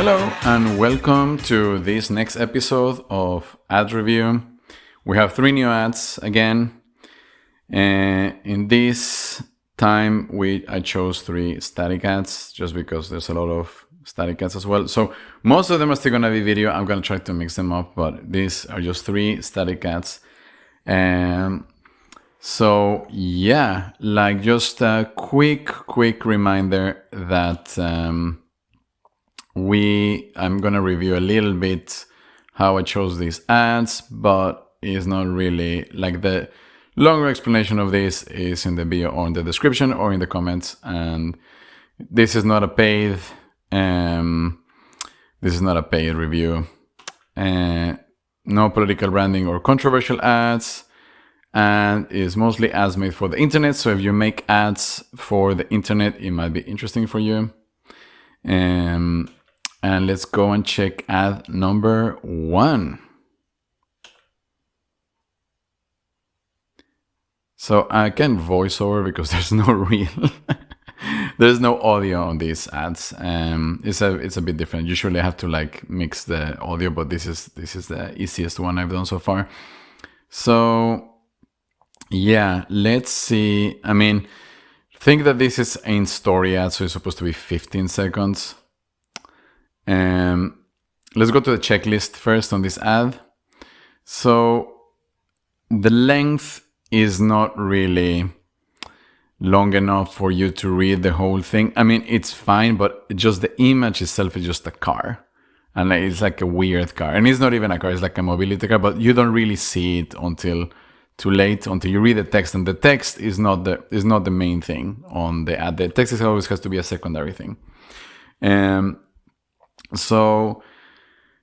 Hello and welcome to this next episode of Ad Review. We have 3 new ads again. In this time, I chose 3 static ads just because there's a lot of static ads as well. So most of them are still going to be video. I'm going to try to mix them up, but these are just 3 static ads. So yeah, like just a quick reminder that I'm gonna review a little bit how I chose these ads, but it's not really like the longer explanation of this is in the video or in the description or in the comments. And this is not a paid review. No political branding or controversial ads, and is mostly ads made for the internet. So if you make ads for the internet, it might be interesting for you. And let's go and check ad number 1. So I can voice over because there's no there's no audio on these ads. It's a bit different. Usually I have to like mix the audio, but this is the easiest one I've done so far. So yeah, let's see. I mean, think that this is in story ad, so it's supposed to be 15 seconds. Let's go to the checklist first on this ad. So the length is not really long enough for you to read the whole thing. I mean, it's fine, but just the image itself is just a car. And it's like a weird car. And it's not even a car, it's like a mobility car, but you don't really see it until too late, until you read the text. And the text is not the main thing on the ad. The text always has to be a secondary thing. So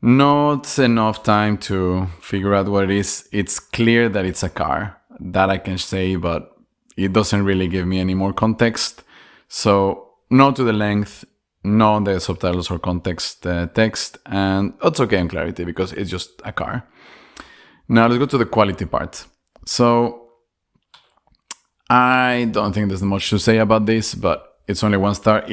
not enough time to figure out what it is. It's clear that it's a car, that I can say, but it doesn't really give me any more context. So no to the length, no the subtitles or context text, and it's okay on clarity because it's just a car. Now let's go to the quality part. So I don't think there's much to say about this, but it's only 1 star.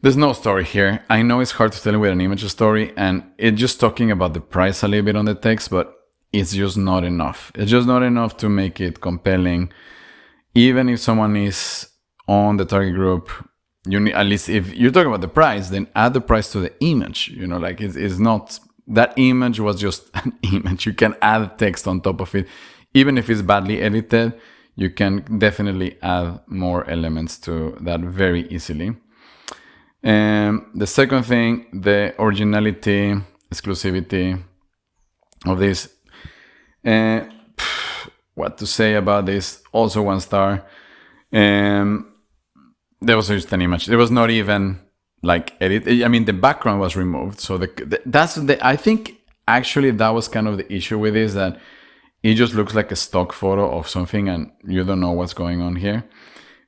There's no story here. I know it's hard to tell with an image story, and it's just talking about the price a little bit on the text, but it's just not enough. It's just not enough to make it compelling. Even if someone is on the target group, you need, at least if you're talking about the price, then add the price to the image. You know, like it's not, that image was just an image. You can add text on top of it. Even if it's badly edited, you can definitely add more elements to that very easily. The second thing, the originality, exclusivity of this. What to say about this? Also 1 star. There was just an image. There was not even like edit. I mean, the background was removed. So I think actually that was kind of the issue with this, that it just looks like a stock photo of something and you don't know what's going on here.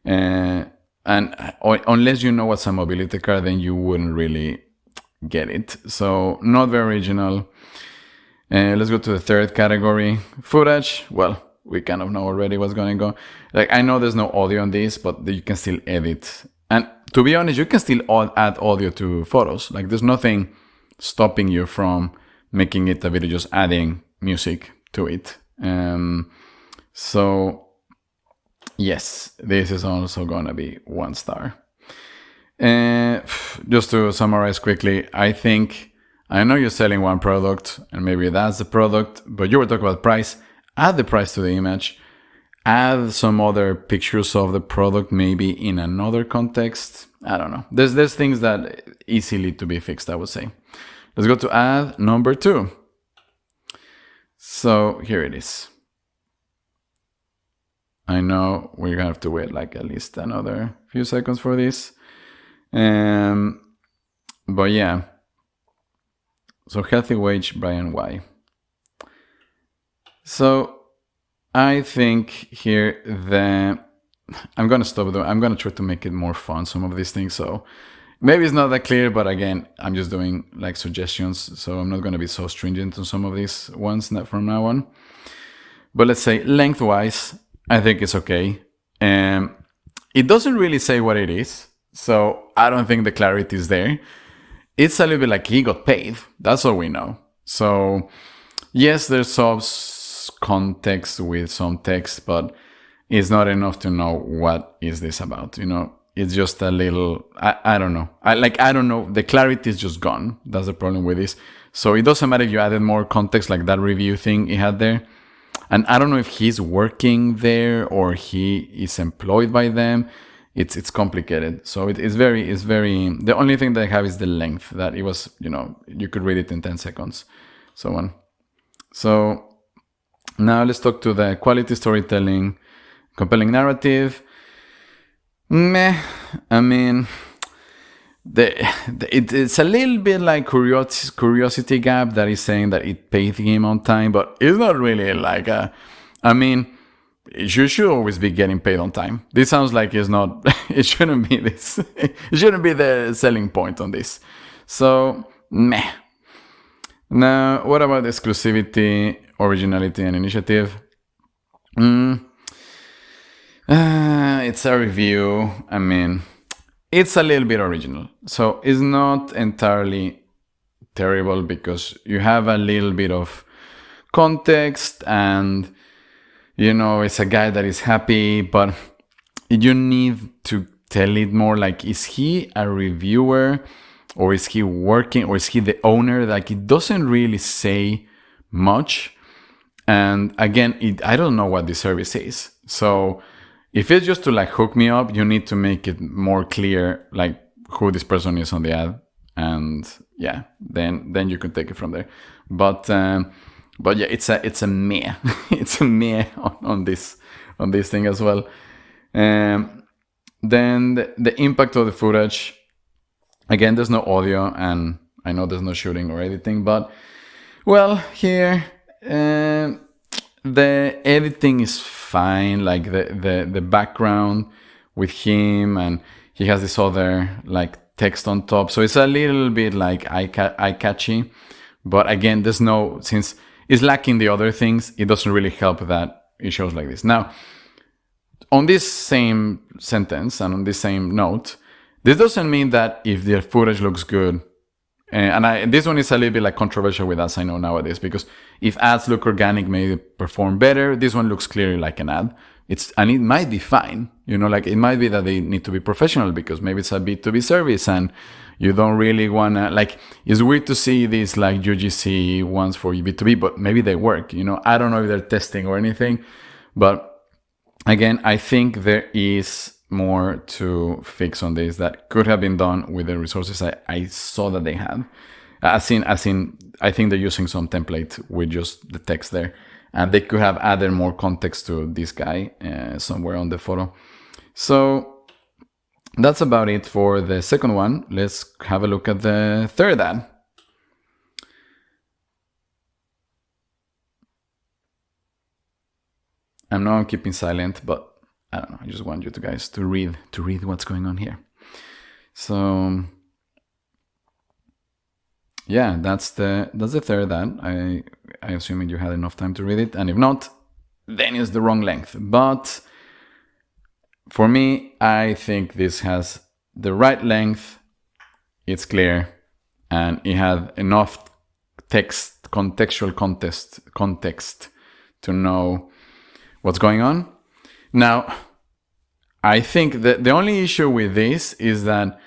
And unless you know what's a mobility car, then you wouldn't really get it. So not very original. Let's go to the third category, footage. Well, we kind of know already what's going to go. Like, I know there's no audio on this, but you can still edit. And to be honest, you can still add audio to photos. Like, there's nothing stopping you from making it a video, just adding music to it. So yes, this is also gonna be 1 star. Just to summarize quickly, I know you're selling one product and maybe that's the product, but you were talking about price. Add the price to the image. Add some other pictures of the product, maybe in another context. I don't know. There's things that easily to be fixed, I would say. Let's go to ad number 2. So here it is. I know we're gonna have to wait like at least another few seconds for this. But yeah. So healthy wage, Brian Y. So I think here I'm gonna stop though. I'm gonna try to make it more fun, some of these things. So maybe it's not that clear, but again, I'm just doing like suggestions. So I'm not gonna be so stringent on some of these ones from now on. But let's say lengthwise, I think it's okay. It doesn't really say what it is, so I don't think the clarity is there. it's a little bit like he got paid. That's all we know. So yes, there's some context with some text, but it's not enough to know what is this about. It's just a little. I don't know. I don't know. The clarity is just gone. That's the problem with this. So it doesn't matter if you added more context, like that review thing he had there. And I don't know if he's working there or he is employed by them. It's complicated. So it's very. The only thing that I have is the length, that it was, you could read it in 10 seconds. So on. So now let's talk to the quality storytelling, compelling narrative. Meh. I mean, it's a little bit like curiosity gap that is saying that it paid him on time, but it's not really like you should always be getting paid on time. This sounds like it's not. It shouldn't be this. It shouldn't be the selling point on this. So meh. Now, what about exclusivity, originality, and initiative? It's a review. I mean, it's a little bit original. So it's not entirely terrible because you have a little bit of context and, it's a guy that is happy, but you need to tell it more like, is he a reviewer or is he working or is he the owner? Like, it doesn't really say much. And again, I don't know what the service is. So if it's just to like hook me up, you need to make it more clear, like who this person is on the ad. And yeah, then you can take it from there. But yeah, it's a meh. It's a meh on this thing as well. Then the impact of the footage. Again, there's no audio, and I know there's no shooting or editing, but well, here the editing is fine. Like the background with him, and he has this other like text on top, so it's a little bit like eye-catchy. But again, since it's lacking the other things, it doesn't really help that it shows like this. Now, on this same sentence and on this same note, this doesn't mean that if the footage looks good, and this one is a little bit like controversial with ads, I know nowadays, because if ads look organic, maybe perform better. This one looks clearly like an ad. And it might be fine, like it might be that they need to be professional because maybe it's a B2B service and you don't really wanna, like, it's weird to see these like UGC ones for B2B, but maybe they work, I don't know if they're testing or anything, but again, I think there is more to fix on this that could have been done with the resources I saw that they had. As in, I think they're using some template with just the text there. And they could have added more context to this guy somewhere on the photo. So that's about it for the second one. Let's have a look at the third ad. I know I'm keeping silent, but I don't know. I just want you guys to read what's going on here. So yeah, that's the third ad. I assume you had enough time to read it, and if not, then it's the wrong length. But for me, I think this has the right length. It's clear, and it had enough contextual context to know what's going on. Now, I think that the only issue with this is that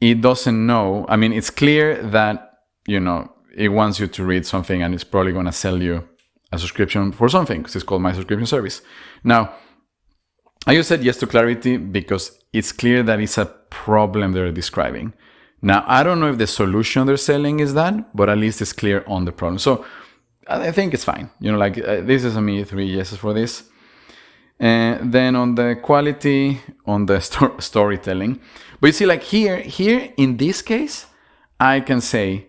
it doesn't know. I mean, it's clear that, it wants you to read something and it's probably going to sell you a subscription for something because it's called My Subscription Service. Now, I just said yes to clarity because it's clear that it's a problem they're describing. Now, I don't know if the solution they're selling is that, but at least it's clear on the problem. So I think it's fine. This is me 3 yeses for this. Then on the quality, on the storytelling. But you see, like here in this case, I can say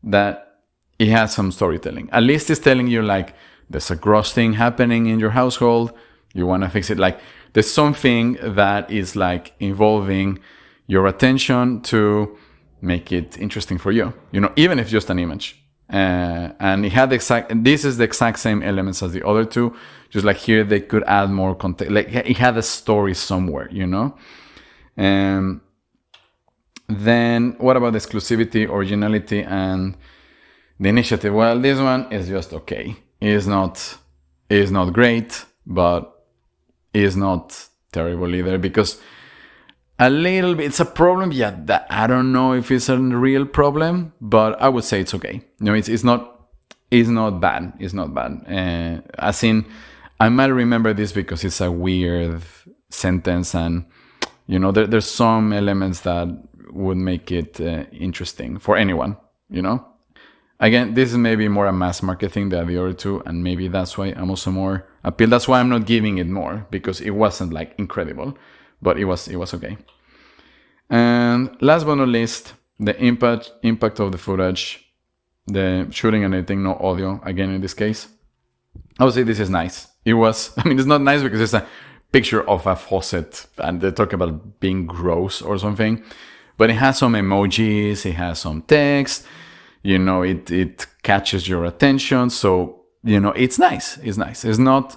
that it has some storytelling. At least it's telling you like there's a gross thing happening in your household. You want to fix it. Like there's something that is like involving your attention to make it interesting for you. Even if just an image. And it had this is the exact same elements as the other two. Just like here, they could add more context. Like it had a story somewhere, Then what about exclusivity, originality, and the initiative? Well, this one is just okay. It's not great, but it's not terrible either, because a little bit, it's a problem. Yeah, that, I don't know if it's a real problem, but I would say it's okay. It's not bad. It's not bad. As in, I might remember this because it's a weird sentence, and there's some elements that would make it interesting for anyone. Again, this is maybe more a mass market thing than the other two, and maybe that's why I'm also more appealed. That's why I'm not giving it more, because it wasn't like incredible, but it was okay. And last but not least, the impact of the footage, the shooting and editing, no audio. Again, in this case, I would say this is nice. It's not nice because it's a picture of a faucet, and they talk about being gross or something, but it has some emojis, it has some text. It catches your attention. So, it's nice. It's nice. It's not,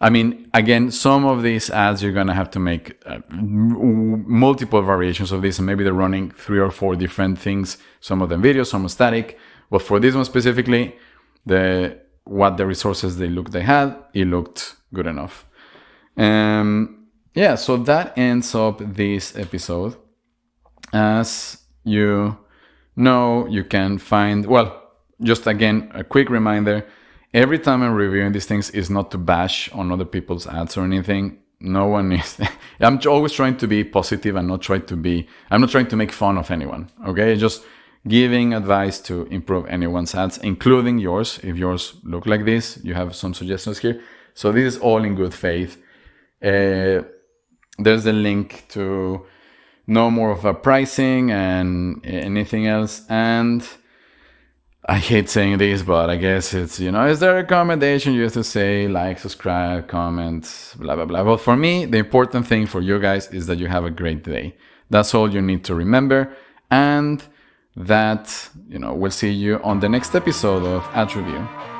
again, some of these ads, you're going to have to make multiple variations of this, and maybe they're running 3 or 4 different things. Some of them video, some are static. But for this one specifically, what the resources they had, it looked good enough. So that ends up this episode. As you know, you can find, just again, a quick reminder, every time I'm reviewing these things is not to bash on other people's ads or anything. No one is. I'm always trying to be positive and I'm not trying to make fun of anyone. Okay. Just giving advice to improve anyone's ads, including yours. If yours look like this, you have some suggestions here. So this is all in good faith. There's the link to know more of a pricing and anything else. And I hate saying this, but I guess it's, is there a recommendation? You have to say like, subscribe, comment, blah, blah, blah. But for me, the important thing for you guys is that you have a great day. That's all you need to remember. And that, we'll see you on the next episode of Ad Review.